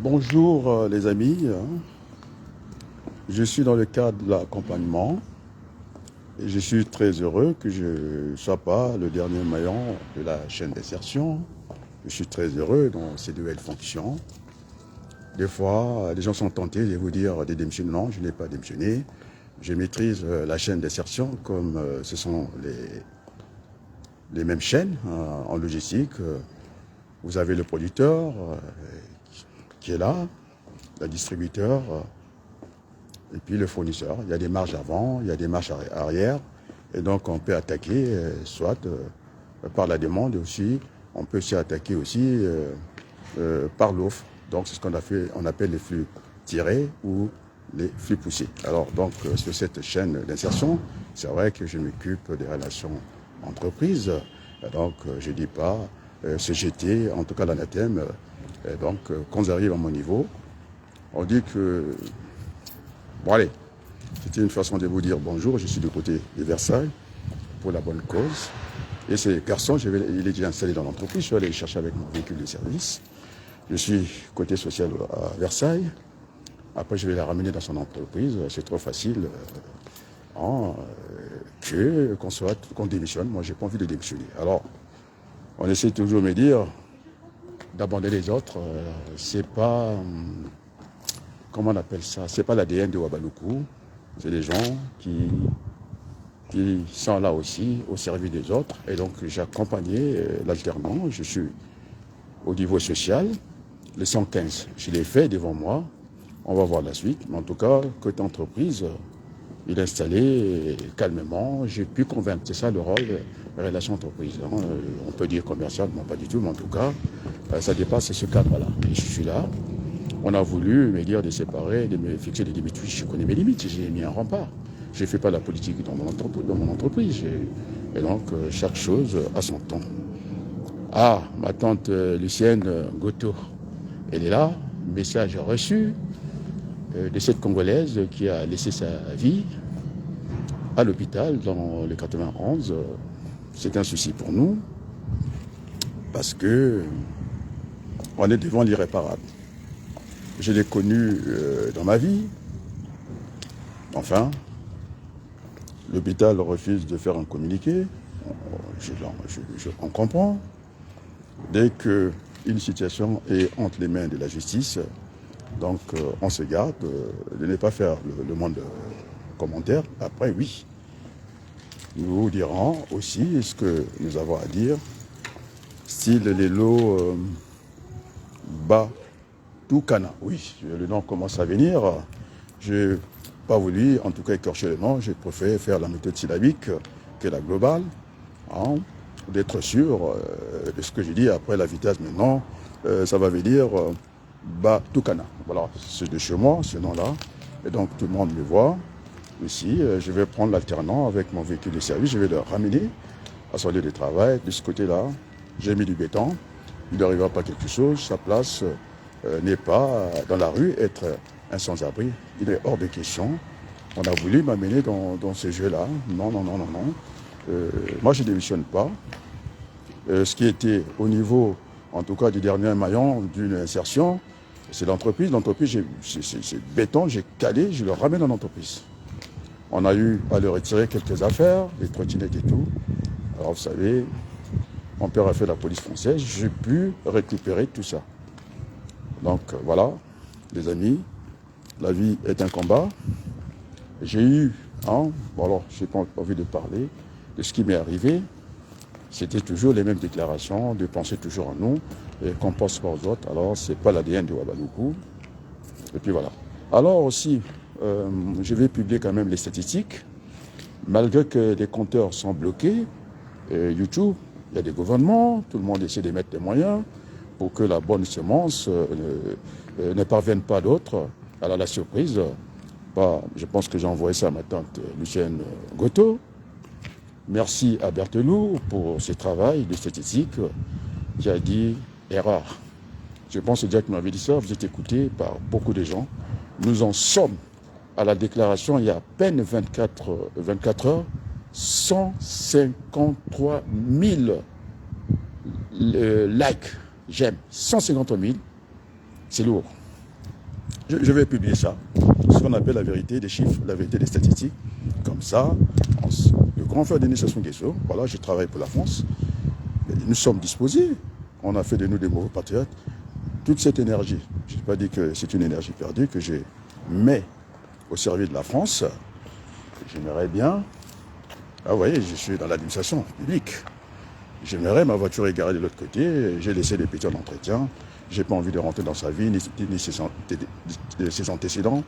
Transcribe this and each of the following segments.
Bonjour les amis, je suis dans le cadre de l'accompagnement et je suis très heureux que je ne sois pas le dernier maillon de la chaîne d'insertion. Je suis très heureux dans ces nouvelles fonctions. Des fois, les gens sont tentés de vous dire de démissionner. Non, je n'ai pas démissionné. Je maîtrise la chaîne d'insertion comme ce sont les mêmes chaînes en logistique. Vous avez le producteur qui est là, le distributeur et puis le fournisseur. Il y a des marges avant, il y a des marges arrière. Et donc on peut attaquer soit par la demande aussi, on peut aussi attaquer aussi par l'offre. Donc c'est ce on appelle les flux tirés ou les flux poussés. Alors donc sur cette chaîne d'insertion, c'est vrai que je m'occupe des relations entreprises. Donc je ne dis pas se jeter, en tout cas l'anathème. Donc quand j'arrive à mon niveau, on dit que bon allez, c'était une façon de vous dire bonjour, je suis du côté de Versailles pour la bonne cause. Et ces garçons, il est déjà installé dans l'entreprise, je suis allé le chercher avec mon véhicule de service. Je suis côté social à Versailles. Après, je vais la ramener dans son entreprise. C'est trop facile qu'on démissionne. Moi, j'ai pas envie de démissionner. Alors, on essaie toujours de me dire d'abandonner les autres. C'est pas, comment on appelle ça? C'est pas l'ADN de Wabaloukou. C'est des gens qui sont là aussi au service des autres. Et donc, j'ai accompagné l'alternant. Je suis au niveau social. Les 115, je l'ai fait devant moi. On va voir la suite. Mais en tout cas, côté entreprise, il est installé calmement. J'ai pu convaincre. C'est ça le rôle de la relation entreprise. On peut dire commercial, mais pas du tout. Mais en tout cas, ça dépasse ce cadre-là. Et je suis là. On a voulu me dire de séparer, de me fixer des limites. Je connais mes limites. J'ai mis un rempart. Je ne fais pas la politique dans mon entreprise. Et donc, chaque chose a son temps. Ah, ma tante Lucienne Goto, elle est là. Message reçu de cette Congolaise qui a laissé sa vie à l'hôpital dans le 91. C'est un souci pour nous parce que on est devant l'irréparable. Je l'ai connu dans ma vie. Enfin, l'hôpital refuse de faire un communiqué. On comprend. Dès qu'une situation est entre les mains de la justice, donc on se garde de ne pas faire le monde commentaire. Après, oui, nous vous dirons aussi ce que nous avons à dire. Style les lots Batoukana. Oui, le nom commence à venir. Je n'ai pas voulu, en tout cas, écorcher le nom. Je préfère faire la méthode syllabique que la globale. D'être sûr de ce que j'ai dit. Après la vitesse maintenant, ça va venir Batoukana. Voilà, c'est de chez moi, ce nom-là. Et donc tout le monde me voit. Ici, je vais prendre l'alternant avec mon véhicule de service, je vais le ramener à son lieu de travail. De ce côté-là, j'ai mis du béton. Il n'arrivera pas quelque chose. Sa place n'est pas dans la rue, être un sans-abri. Il est hors de question. On a voulu m'amener dans ce jeu-là. Non, non, non, non, non. Moi, je ne démissionne pas. Ce qui était au niveau, en tout cas, du dernier maillon d'une insertion, c'est l'entreprise. L'entreprise, c'est béton, j'ai calé, je le ramène en entreprise. On a eu à le retirer quelques affaires, les trottinettes et tout. Alors, vous savez, mon père a fait la police française, j'ai pu récupérer tout ça. Donc, voilà, les amis, la vie est un combat. J'ai eu, bon alors, je n'ai pas envie de parler de ce qui m'est arrivé. C'était toujours les mêmes déclarations, de penser toujours en nous, et qu'on pense pas aux autres. Alors, c'est pas l'ADN de Wabaloukou. Et puis voilà. Alors aussi, je vais publier quand même les statistiques. Malgré que les compteurs sont bloqués, YouTube, il y a des gouvernements, tout le monde essaie de mettre des moyens pour que la bonne semence ne parvienne pas à d'autres. Alors la surprise, je pense que j'ai envoyé ça à ma tante Lucienne Goto. Merci à Berthelou pour ce travail de statistique qui a dit erreur. Je pense déjà que vous m'avez dit ça, vous êtes écouté par beaucoup de gens. Nous en sommes à la déclaration il y a à peine 24 heures, 153 000 likes, j'aime, 153 000, c'est lourd. Je vais publier ça, ce qu'on appelle la vérité des chiffres, la vérité des statistiques. Comme ça, le grand frère Denis Sassou Nguesso, voilà, je travaille pour la France, nous sommes disposés, on a fait de nous des nouveaux patriotes, toute cette énergie, je n'ai pas dit que c'est une énergie perdue, que je mets au service de la France. J'aimerais bien, ah vous voyez, je suis dans l'administration publique, j'aimerais ma voiture est garée de l'autre côté, j'ai laissé des petits entretiens, j'ai pas envie de rentrer dans sa vie, ni ses antécédents.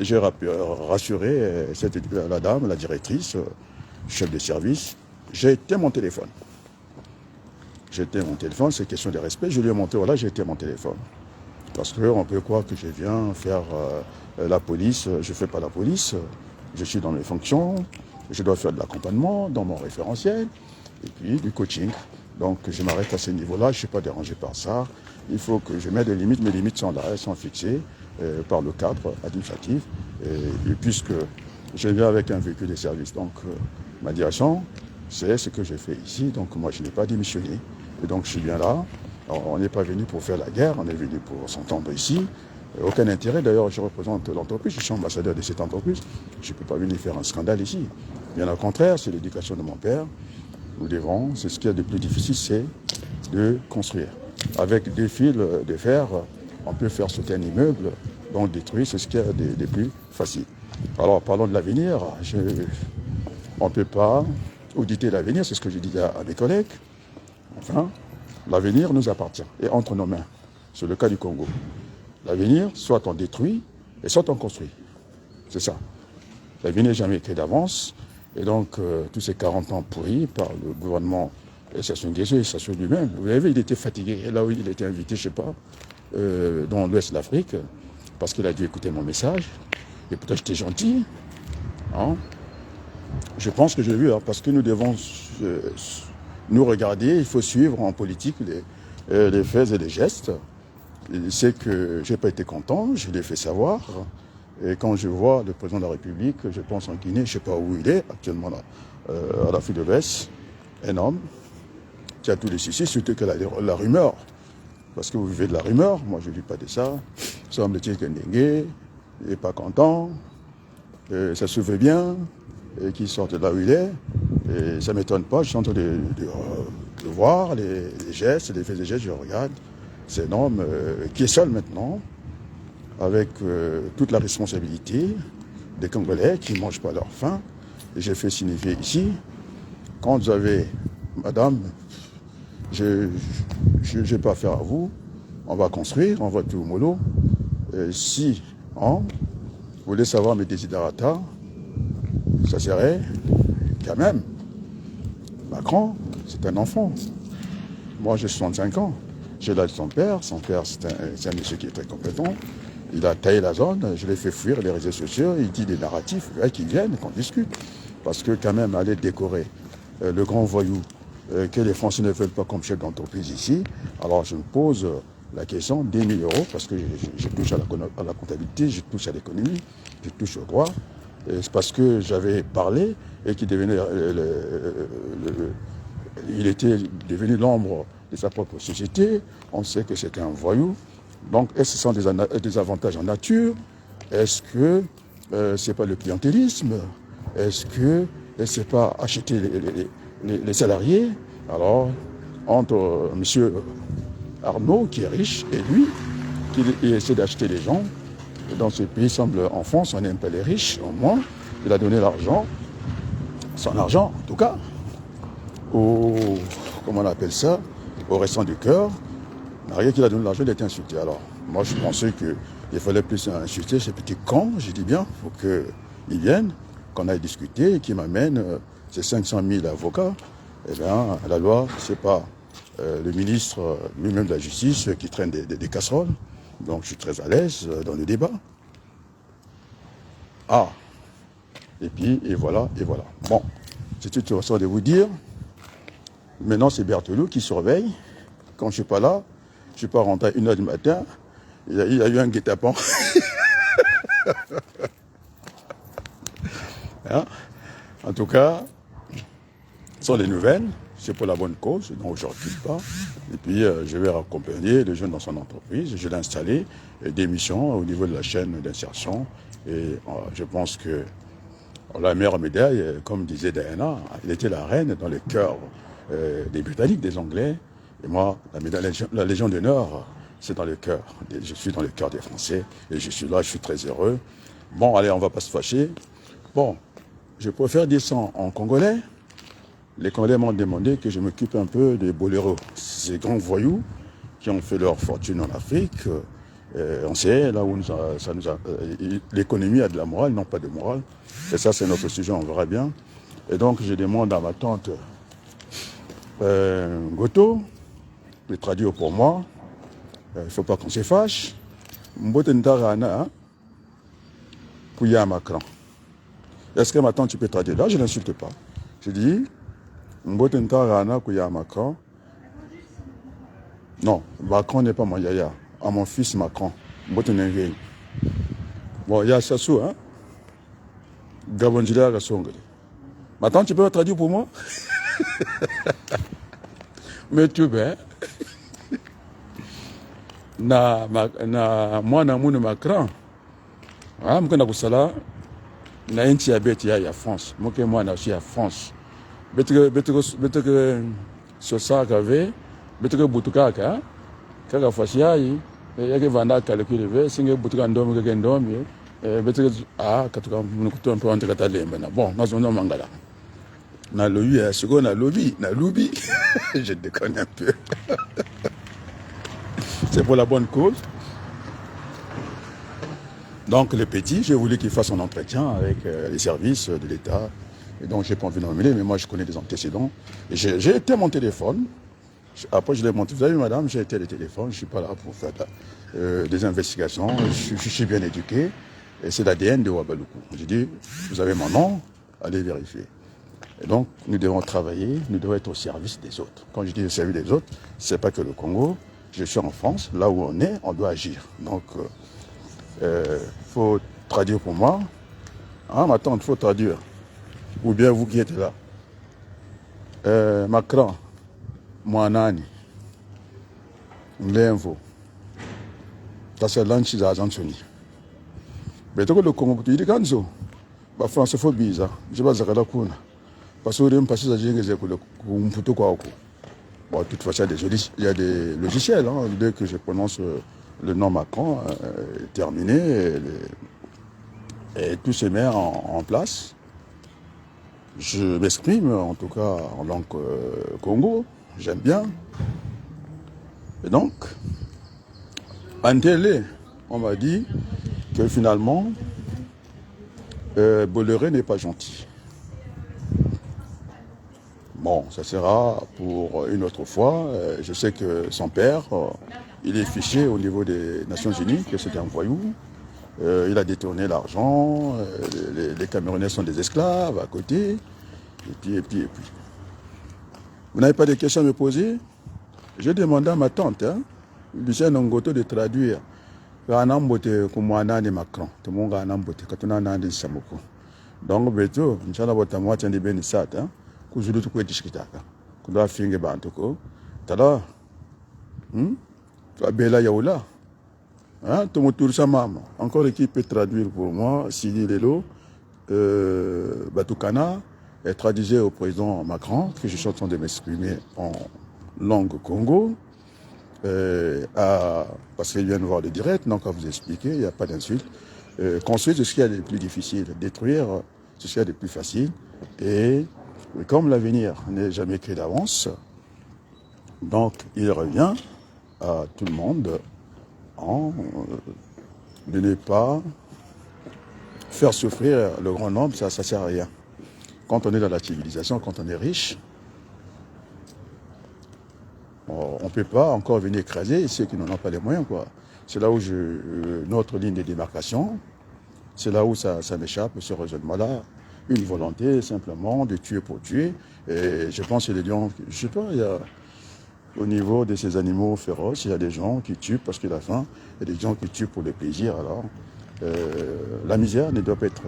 J'ai rassuré la dame, la directrice, chef de service, j'ai éteint mon téléphone. J'ai éteint mon téléphone, c'est question de respect, je lui ai montré, voilà, j'ai éteint mon téléphone. Parce qu'on peut croire que je viens faire la police, je ne fais pas la police, je suis dans mes fonctions, je dois faire de l'accompagnement dans mon référentiel, et puis du coaching. Donc je m'arrête à ce niveau-là, je ne suis pas dérangé par ça. Il faut que je mette des limites, mes limites sont là, elles sont fixées par le cadre administratif. Et puisque je viens avec un véhicule de service, donc ma direction, c'est ce que j'ai fait ici. Donc moi je n'ai pas démissionné. Et donc je suis bien là. Alors, on n'est pas venu pour faire la guerre, on est venu pour s'entendre ici. Aucun intérêt, d'ailleurs je représente l'entreprise, je suis ambassadeur de cette entreprise. Je ne peux pas venir faire un scandale ici. Bien au contraire, c'est l'éducation de mon père. Nous devons, c'est ce qu'il y a de plus difficile, c'est de construire. Avec des fils de fer, on peut faire sauter un immeuble, donc détruire, c'est ce qu'il y a de plus facile. Alors parlons de l'avenir, on ne peut pas auditer l'avenir, c'est ce que je dis à mes collègues. Enfin, l'avenir nous appartient et entre nos mains. C'est le cas du Congo. L'avenir, soit on détruit et soit on construit. C'est ça. L'avenir n'est jamais écrit d'avance. Et donc, tous ces 40 ans pourris par le gouvernement Sassou Nguesso et Sassou lui-même, vous avez vu, il était fatigué. Et là où il était invité, je ne sais pas, dans l'ouest de l'Afrique, parce qu'il a dû écouter mon message. Et peut-être j'étais gentil. Hein. Je pense que j'ai vu, hein, parce que nous devons nous regarder, il faut suivre en politique les faits et les gestes. C'est que je n'ai pas été content, je l'ai fait savoir. Et quand je vois le président de la République, je pense en Guinée, je ne sais pas où il est, actuellement là, à l'Afrique de l'Ouest, un homme qui a tous les soucis, surtout que la rumeur, parce que vous vivez de la rumeur, moi je ne dis pas de ça, semble-t-il que Ndengue n'est pas content, ça se fait bien, et qu'il sorte de là où il est, et ça ne m'étonne pas, je suis en train de voir les gestes, les faits et gestes, je regarde, c'est un homme qui est seul maintenant, avec toute la responsabilité des Congolais qui ne mangent pas leur faim. Et j'ai fait signifier ici, quand vous avez, madame, je n'ai pas affaire à vous, on va construire, on va tout au mollo. Si vous voulez savoir mes desiderata, ça serait quand même, Macron, c'est un enfant. Moi, j'ai 65 ans. J'ai l'âge de son père c'est un monsieur qui est très compétent. Il a taillé la zone, je l'ai fait fuir les réseaux sociaux, il dit des narratifs, qui viennent, qu'on discute. Parce que quand même, aller décorer le grand voyou que les Français ne veulent pas comme chef d'entreprise ici, alors je me pose la question des 1000 euros, parce que je touche à la comptabilité, je touche à l'économie, je touche au droit. C'est parce que j'avais parlé et qu'il devenait, il était devenu l'ombre de sa propre société. On sait que c'était un voyou. Donc, est-ce que ce sont des avantages en nature? Est-ce que ce n'est pas le clientélisme? Est-ce que ce n'est pas acheter les salariés? Alors, entre M. Arnaud, qui est riche, et lui, qui essaie d'acheter les gens, dans ce pays, semble, en France, on n'aime pas les riches, au moins, il a donné l'argent, son argent, en tout cas, comment on appelle ça, au restant du cœur. Rien qu'il a donné l'argent, il a été insulté. Alors, moi, je pensais qu'il fallait plus insulter ces petits cons, j'ai dit bien, pour qu'ils viennent, qu'on aille discuter et qu'ils m'amènent ces 500 000 avocats. Eh bien, la loi, c'est pas le ministre lui-même de la Justice qui traîne des casseroles. Donc, je suis très à l'aise dans le débat. Ah, et voilà, et voilà. Bon, c'est tout ce que de vous dire. Maintenant, c'est Berthelot qui surveille. Quand je ne suis pas là, je ne suis pas rentré à 1h du matin. Il y a eu un guet-apens. Hein? En tout cas, ce sont les nouvelles. c'est pour la bonne cause, donc je ne recule pas. Et puis, je vais accompagner le jeune dans son entreprise. Je l'ai installé des missions au niveau de la chaîne d'insertion. Et je pense que la meilleure médaille, comme disait Diana, elle était la reine dans le cœur des Britanniques, des Anglais. Et moi, la Légion d'honneur, c'est dans le cœur. Je suis dans le cœur des Français. Et je suis là, je suis très heureux. Bon, allez, on ne va pas se fâcher. Bon, je préfère dire ça en congolais. Les Congolais m'ont demandé que je m'occupe un peu des boléros, ces grands voyous qui ont fait leur fortune en Afrique. On sait, là où l'économie a de la morale, non pas de morale. Et ça, c'est notre sujet, on verra bien. Et donc, je demande à ma tante Goto de traduire pour moi. Il ne faut pas qu'on se fâche. Mbotentara Kouya Macron. Est-ce que ma tante, tu peux traduire? Là, je ne l'insulte pas. Je dis, Mbotentara Kouya Macron. Non, Macron n'est pas mon yaya. À mon fils Macron. Mbotenengei. Bon, il y a Sassou, hein? Gabonjila Rassongoli. Ma tante, tu peux traduire pour moi? Mais tu veux, moi, Namoun Macron. Ah, je kusala na inchi ya beti ya France. Moke mwana aussi ya France. Beteke sosa kave, beteke butuka ka, kaka fasi yayi, yake vanda calculer, singe butuka ndomi keke ndomi, beteke katuka mnukuto un peu entre katalembe na. Bon, nazono mangala. Na lobi, siko na lobi, je déconne un peu. C'est pour la bonne cause. Donc le petit, j'ai voulu qu'il fasse son entretien avec les services de l'État. Et donc j'ai pas envie d'en mêler, mais moi je connais les antécédents. Et j'ai été à mon téléphone. Après je l'ai monté. Vous avez vu madame, j'ai été à le téléphone. Je suis pas là pour faire des investigations. Je suis bien éduqué. Et c'est l'ADN de Ouagadougou. J'ai dit, vous avez mon nom, allez vérifier. Et donc nous devons travailler, nous devons être au service des autres. Quand je dis au service des autres, c'est pas que le Congo. Je suis en France, là où on est, on doit agir. Donc faut traduire pour moi. Ah, ma tante, il faut traduire. Ou bien vous qui êtes là. Macron, Mwanani, Mlenvo, Tassalanchi za Zanzoni. Mais tout le Congo, tu dis Ganzo, la France est bizarre. Je vais à la Kuna. Parce que je passe à Jésus, pour quoi. Bon, de toute façon, il y a des logiciels. Hein. Dès que je prononce le nom Macron, terminé, et tout se met en place. Je m'exprime, en tout cas, en langue Congo. J'aime bien. Et donc, en télé, on m'a dit que finalement, Bolloré n'est pas gentil. Bon, ça sera pour une autre fois. Je sais que son père, il est fiché au niveau des Nations Unies, que c'est un voyou. Il a détourné l'argent. Les Camerounais sont des esclaves à côté. Et puis. Vous n'avez pas de questions à me poser? J'ai demandé à ma tante, Lucien Ngoto, de traduire. Macron. Tout le monde a un Samoko. Donc, Beto, Inch'Allah, votre moitié de Bénissat, Kuzulu tukwe tishikitaka. Kuda finge bantuko. Tada. Bela Yaoula. Tomotour Samama. Encore l'équipe peut traduire pour moi. Sidi Lelo. Batoukana. Et traduisait au président Macron, que je suis en train de m'exprimer en langue Congo. Parce qu'il vient de voir le direct, donc à vous expliquer, il n'y a pas d'insulte. Construire, c'est ce qu'il y a de plus difficile. Détruire, c'est ce qu'il y a de plus facile. Et comme l'avenir n'est jamais écrit d'avance, donc il revient à tout le monde de ne pas faire souffrir le grand nombre, ça ne sert à rien. Quand on est dans la civilisation, quand on est riche, on ne peut pas encore venir écraser ceux qui n'en ont pas les moyens, quoi. C'est là où notre ligne de démarcation, c'est là où ça m'échappe, ce raisonnement-là. Une volonté simplement de tuer pour tuer. Et je pense que les lions, je ne sais pas, il y a, au niveau de ces animaux féroces, il y a des gens qui tuent parce qu'il a faim, et des gens qui tuent pour le plaisir. Alors, la misère ne doit pas être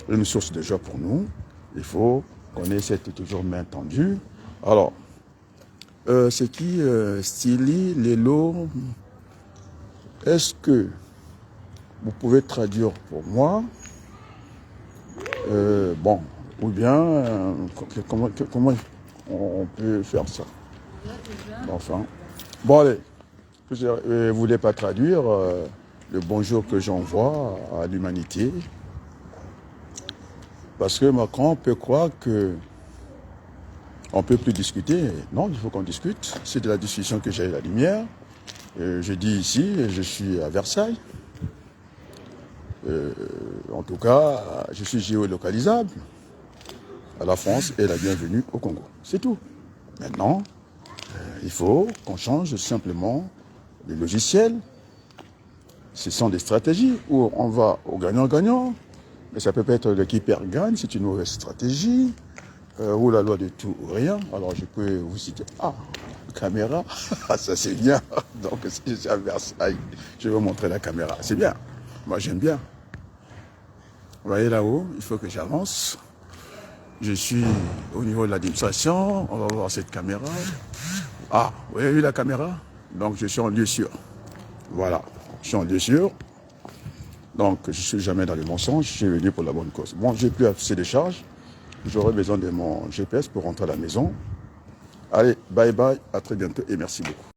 une source de joie pour nous. Il faut connaît cette toujours main tendue. Alors, c'est qui Stili, Lelo, est-ce que vous pouvez traduire pour moi bon, ou bien, comment on peut faire ça? Enfin, bon allez, je ne voulais pas traduire le bonjour que j'envoie à l'humanité. Parce que Macron peut croire que on ne peut plus discuter. Non, il faut qu'on discute. C'est de la discussion que j'ai la lumière. Je dis ici, je suis à Versailles. En tout cas, je suis géolocalisable. La France est la bienvenue au Congo. C'est tout. Maintenant, il faut qu'on change simplement le logiciel. Ce sont des stratégies où on va au gagnant-gagnant. Mais ça peut pas être l'équipe perd-gagne, c'est une mauvaise stratégie. Ou la loi de tout ou rien. Alors je peux vous citer, caméra, ça c'est bien. Donc si je suis à Versailles, je vais vous montrer la caméra. C'est bien. Moi j'aime bien. Vous voyez là-haut, il faut que j'avance. Je suis au niveau de l'administration, on va voir cette caméra. Vous avez vu la caméra? Donc je suis en lieu sûr. Voilà, je suis en lieu sûr. Donc je ne suis jamais dans les mensonges, je suis venu pour la bonne cause. Bon, j'ai plus assez de charges. J'aurai besoin de mon GPS pour rentrer à la maison. Allez, bye bye, à très bientôt et merci beaucoup.